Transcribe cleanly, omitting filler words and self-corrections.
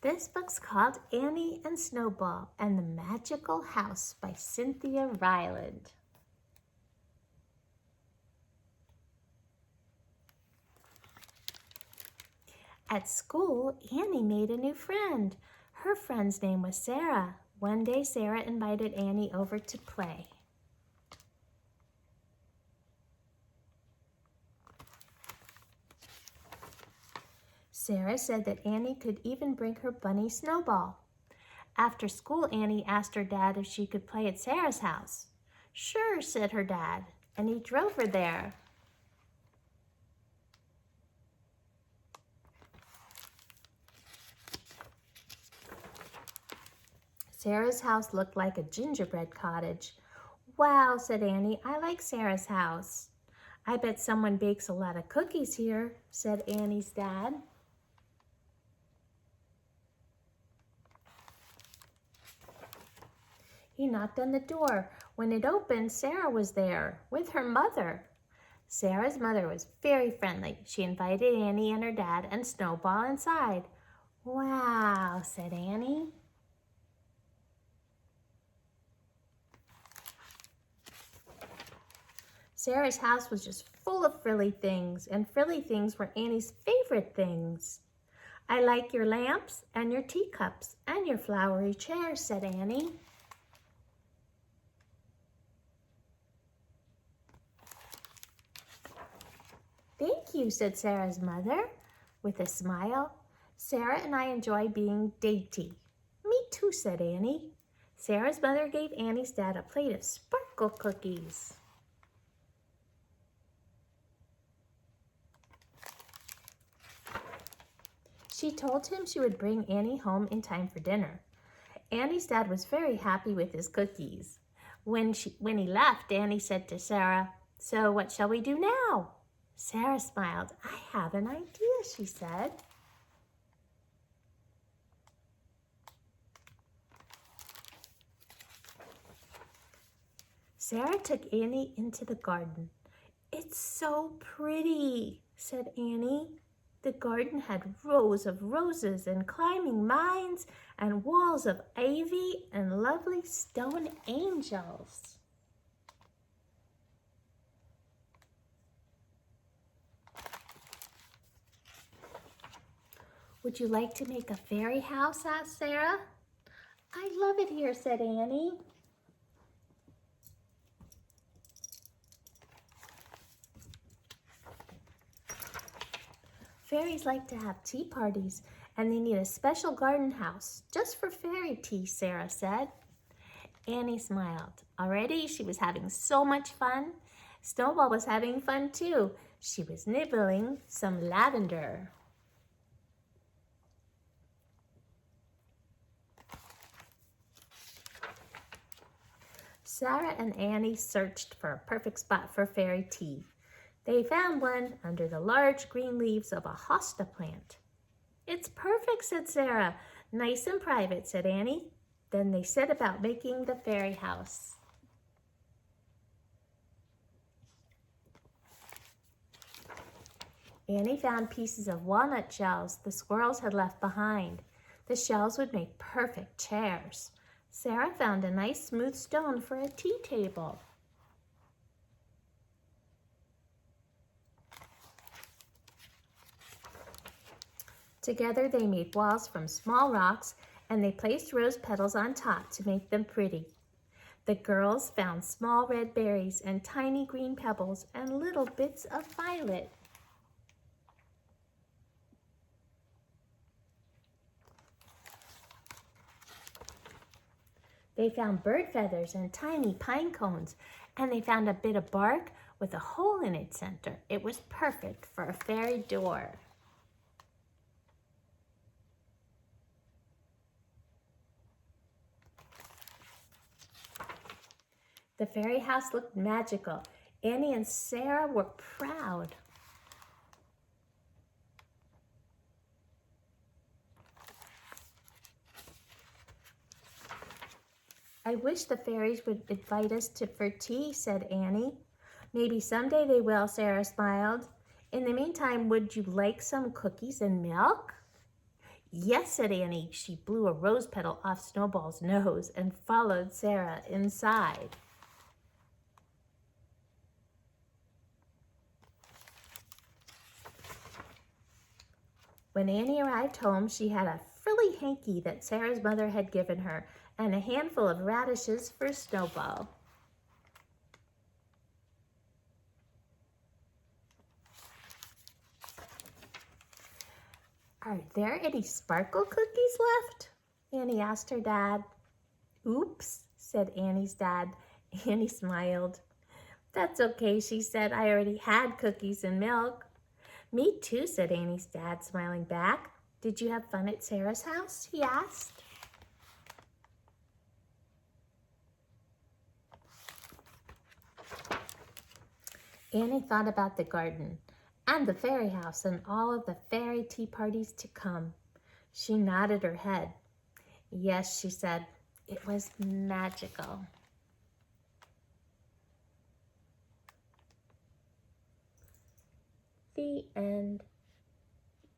This book's called Annie and Snowball and the Magical House by Cynthia Ryland. At school, Annie made a new friend. Her friend's name was Sarah. One day, Sarah invited Annie over to play. Sarah said that Annie could even bring her bunny Snowball. After school, Annie asked her dad if she could play at Sarah's house. "Sure," said her dad, and he drove her there. Sarah's house looked like a gingerbread cottage. "Wow," said Annie, "I like Sarah's house." "I bet someone bakes a lot of cookies here," said Annie's dad. He knocked on the door. When it opened, Sarah was there with her mother. Sarah's mother was very friendly. She invited Annie and her dad and Snowball inside. "Wow," said Annie. Sarah's house was just full of frilly things, and frilly things were Annie's favorite things. "I like your lamps and your teacups and your flowery chairs," said Annie. "Thank you," said Sarah's mother with a smile. "Sarah and I enjoy being dainty." "Me too," said Annie. Sarah's mother gave Annie's dad a plate of sparkle cookies. She told him she would bring Annie home in time for dinner. Annie's dad was very happy with his cookies. When he left, Annie said to Sarah, "So what shall we do now?" Sarah smiled. "I have an idea," she said. Sarah took Annie into the garden. "It's so pretty," said Annie. The garden had rows of roses and climbing vines and walls of ivy and lovely stone angels. "Would you like to make a fairy house?" asked Sarah. "I love it here," said Annie. Fairies like to have tea parties, and they need a special garden house just for fairy tea, Sarah said. Annie smiled. Already she was having so much fun. Snowball was having fun too. She was nibbling some lavender. Sarah and Annie searched for a perfect spot for fairy tea. They found one under the large green leaves of a hosta plant. "It's perfect," said Sarah. "Nice and private," said Annie. Then they set about making the fairy house. Annie found pieces of walnut shells the squirrels had left behind. The shells would make perfect chairs. Sarah found a nice smooth stone for a tea table. Together they made walls from small rocks, and they placed rose petals on top to make them pretty. The girls found small red berries and tiny green pebbles and little bits of violet. They found bird feathers and tiny pine cones, and they found a bit of bark with a hole in its center. It was perfect for a fairy door. The fairy house looked magical. Annie and Sarah were proud. "I wish the fairies would invite us for tea," said Annie. "Maybe someday they will," Sarah smiled. "In the meantime, would you like some cookies and milk?" Yes, said Annie. She blew a rose petal off Snowball's nose and followed Sarah inside. When Annie arrived home, she had a frilly hanky that Sarah's mother had given her and a handful of radishes for Snowball. Are there any sparkle cookies left? Annie asked her dad. Oops, said Annie's dad. Annie smiled. That's okay, she said. I already had cookies and milk. Me too, said Annie's dad, smiling back. Did you have fun at Sarah's house? He asked. Annie thought about the garden and the fairy house and all of the fairy tea parties to come. She nodded her head. Yes, she said, it was magical. The end.